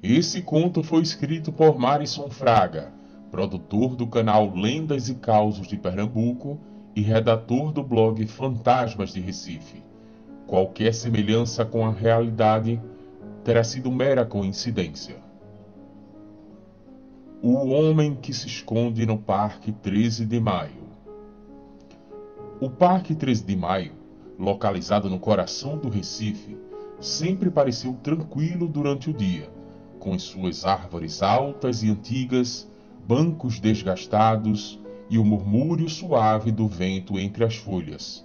Esse conto foi escrito por Marisson Fraga, produtor do canal Lendas e Causos de Pernambuco e redator do blog Fantasmas de Recife. Qualquer semelhança com a realidade terá sido mera coincidência. O homem que se esconde no Parque 13 de Maio. O Parque 13 de Maio, localizado no coração do Recife, sempre pareceu tranquilo durante o dia, com as suas árvores altas e antigas, bancos desgastados e o murmúrio suave do vento entre as folhas.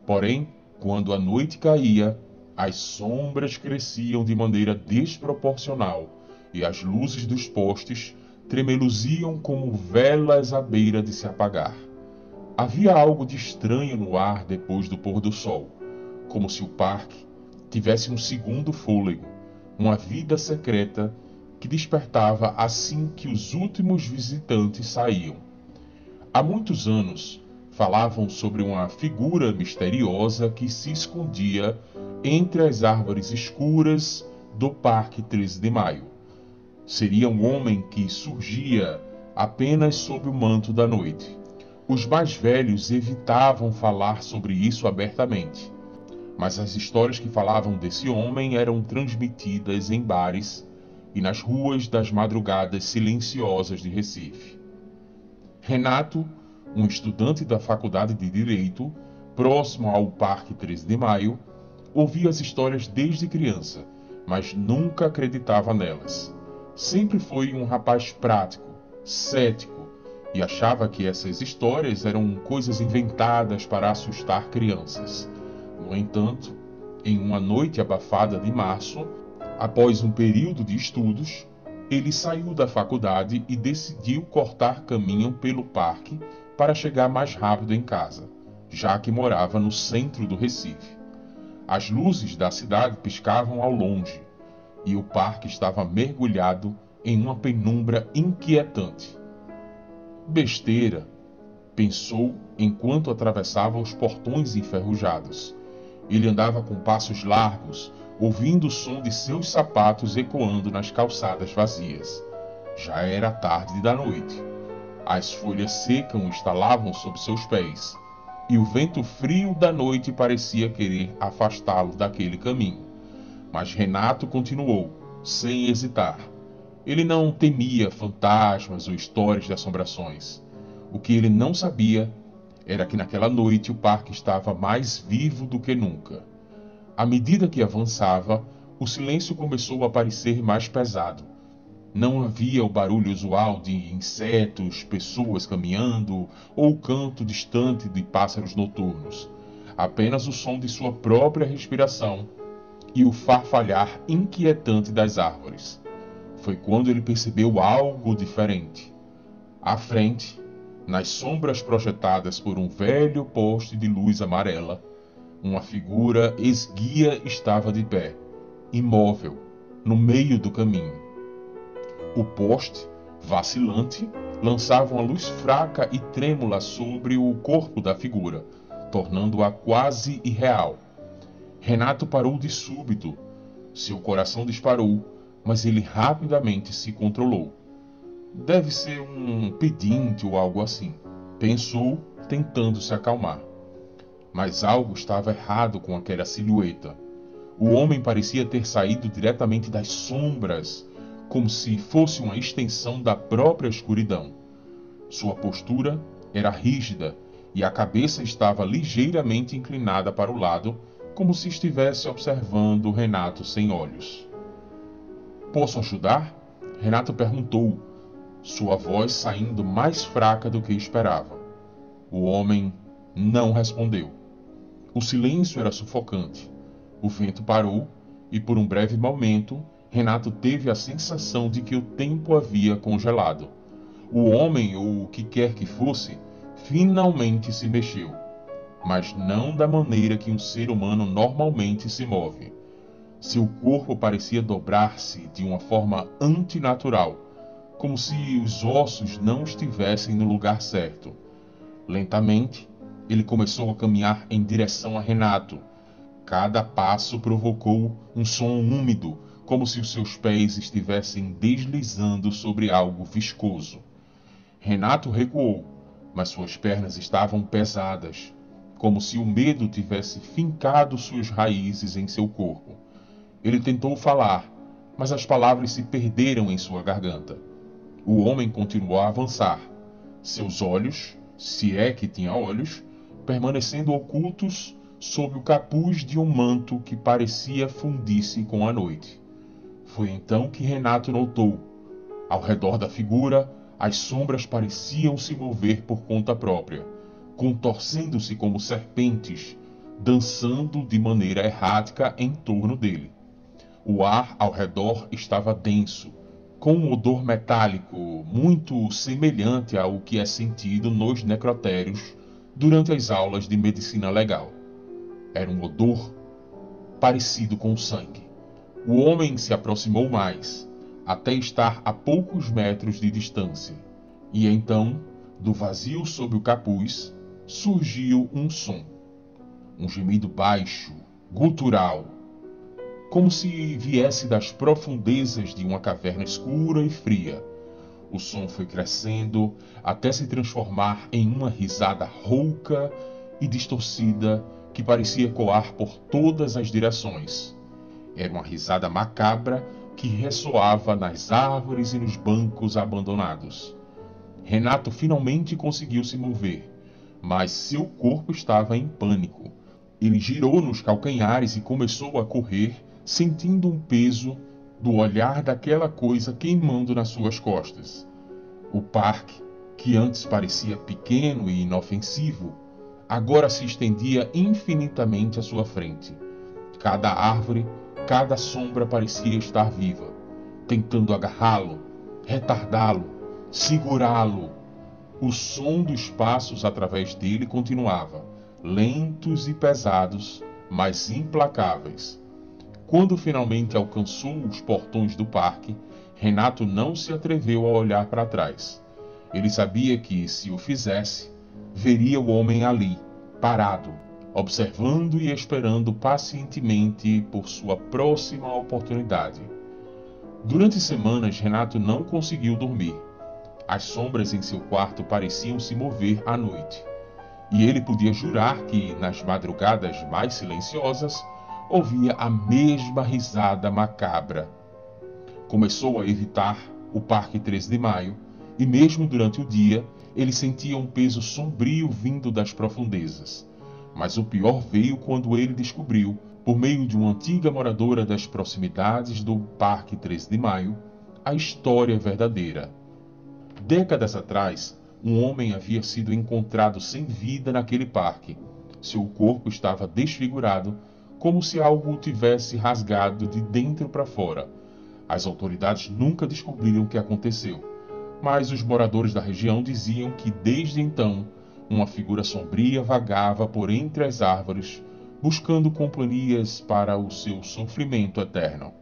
Porém, quando a noite caía, as sombras cresciam de maneira desproporcional e as luzes dos postes tremeluziam como velas à beira de se apagar. Havia algo de estranho no ar depois do pôr do sol, como se o parque tivesse um segundo fôlego, uma vida secreta que despertava assim que os últimos visitantes saíam. Há muitos anos falavam sobre uma figura misteriosa que se escondia entre as árvores escuras do Parque 13 de Maio. Seria um homem que surgia apenas sob o manto da noite. Os mais velhos evitavam falar sobre isso abertamente, mas as histórias que falavam desse homem eram transmitidas em bares e nas ruas das madrugadas silenciosas de Recife. Renato, um estudante da Faculdade de Direito, próximo ao Parque 13 de Maio, ouvia as histórias desde criança, mas nunca acreditava nelas. Sempre foi um rapaz prático, cético, e achava que essas histórias eram coisas inventadas para assustar crianças. No entanto, em uma noite abafada de março, após um período de estudos, ele saiu da faculdade e decidiu cortar caminho pelo parque para chegar mais rápido em casa, já que morava no centro do Recife. As luzes da cidade piscavam ao longe, e o parque estava mergulhado em uma penumbra inquietante. Besteira, pensou enquanto atravessava os portões enferrujados. Ele andava com passos largos, ouvindo o som de seus sapatos ecoando nas calçadas vazias. Já era tarde da noite. As folhas secas estalavam sob seus pés, e o vento frio da noite parecia querer afastá-lo daquele caminho. Mas Renato continuou, sem hesitar. Ele não temia fantasmas ou histórias de assombrações. O que ele não sabia era que naquela noite o parque estava mais vivo do que nunca. À medida que avançava, o silêncio começou a parecer mais pesado. Não havia o barulho usual de insetos, pessoas caminhando ou o canto distante de pássaros noturnos. Apenas o som de sua própria respiração e o farfalhar inquietante das árvores. Foi quando ele percebeu algo diferente. À frente, nas sombras projetadas por um velho poste de luz amarela, uma figura esguia estava de pé, imóvel, no meio do caminho. O poste, vacilante, lançava uma luz fraca e trêmula sobre o corpo da figura, tornando-a quase irreal. Renato parou de súbito. Seu coração disparou, mas ele rapidamente se controlou. Deve ser um pedinte ou algo assim, pensou, tentando se acalmar. Mas algo estava errado com aquela silhueta. O homem parecia ter saído diretamente das sombras, como se fosse uma extensão da própria escuridão. Sua postura era rígida e a cabeça estava ligeiramente inclinada para o lado, como se estivesse observando Renato sem olhos. "Posso ajudar?" Renato perguntou, sua voz saindo mais fraca do que esperava. O homem não respondeu. O silêncio era sufocante. O vento parou e, por um breve momento, Renato teve a sensação de que o tempo havia congelado. O homem, ou o que quer que fosse, finalmente se mexeu, mas não da maneira que um ser humano normalmente se move. Seu corpo parecia dobrar-se de uma forma antinatural, como se os ossos não estivessem no lugar certo. Lentamente, ele começou a caminhar em direção a Renato. Cada passo provocou um som úmido, como se os seus pés estivessem deslizando sobre algo viscoso. Renato recuou, mas suas pernas estavam pesadas, como se o medo tivesse fincado suas raízes em seu corpo. Ele tentou falar, mas as palavras se perderam em sua garganta. O homem continuou a avançar. Seus olhos, se é que tinha olhos, permanecendo ocultos sob o capuz de um manto que parecia fundir-se com a noite. Foi então que Renato notou. Ao redor da figura, as sombras pareciam se mover por conta própria, contorcendo-se como serpentes, dançando de maneira errática em torno dele. O ar ao redor estava denso, com um odor metálico muito semelhante ao que é sentido nos necrotérios durante as aulas de medicina legal. Era um odor parecido com sangue. O homem se aproximou mais, até estar a poucos metros de distância. E então, do vazio sob o capuz, surgiu um som. Um gemido baixo, gutural, como se viesse das profundezas de uma caverna escura e fria. O som foi crescendo até se transformar em uma risada rouca e distorcida que parecia ecoar por todas as direções. Era uma risada macabra que ressoava nas árvores e nos bancos abandonados. Renato finalmente conseguiu se mover, mas seu corpo estava em pânico. Ele girou nos calcanhares e começou a correr, sentindo um peso do olhar daquela coisa queimando nas suas costas. O parque, que antes parecia pequeno e inofensivo, agora se estendia infinitamente à sua frente. Cada árvore, cada sombra parecia estar viva, tentando agarrá-lo, retardá-lo, segurá-lo. O som dos passos através dele continuava, lentos e pesados, mas implacáveis. Quando finalmente alcançou os portões do parque, Renato não se atreveu a olhar para trás. Ele sabia que, se o fizesse, veria o homem ali, parado, observando e esperando pacientemente por sua próxima oportunidade. Durante semanas, Renato não conseguiu dormir. As sombras em seu quarto pareciam se mover à noite, e ele podia jurar que, nas madrugadas mais silenciosas, ouvia a mesma risada macabra. Começou a evitar o Parque 13 de Maio, e mesmo durante o dia, ele sentia um peso sombrio vindo das profundezas. Mas o pior veio quando ele descobriu, por meio de uma antiga moradora das proximidades do Parque 13 de Maio, a história verdadeira. Décadas atrás, um homem havia sido encontrado sem vida naquele parque. Seu corpo estava desfigurado, como se algo o tivesse rasgado de dentro para fora. As autoridades nunca descobriram o que aconteceu, mas os moradores da região diziam que, desde então, uma figura sombria vagava por entre as árvores, buscando companhias para o seu sofrimento eterno.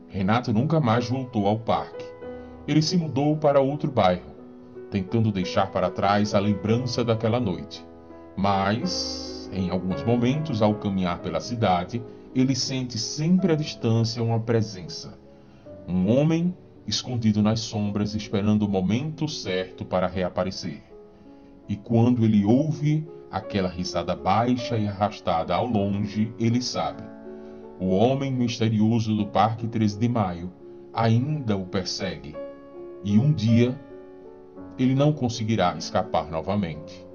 Renato nunca mais voltou ao parque. Ele se mudou para outro bairro, tentando deixar para trás a lembrança daquela noite. Mas, em alguns momentos, ao caminhar pela cidade, ele sente sempre à distância uma presença. Um homem escondido nas sombras, esperando o momento certo para reaparecer. E quando ele ouve aquela risada baixa e arrastada ao longe, ele sabe. O homem misterioso do Parque 13 de Maio ainda o persegue. E um dia, ele não conseguirá escapar novamente.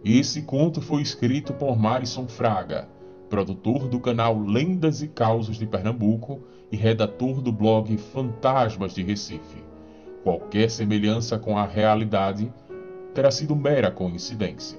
Esse conto foi escrito por Marison Fraga, produtor do canal Lendas e Causos de Pernambuco e redator do blog Fantasmas de Recife. Qualquer semelhança com a realidade terá sido mera coincidência.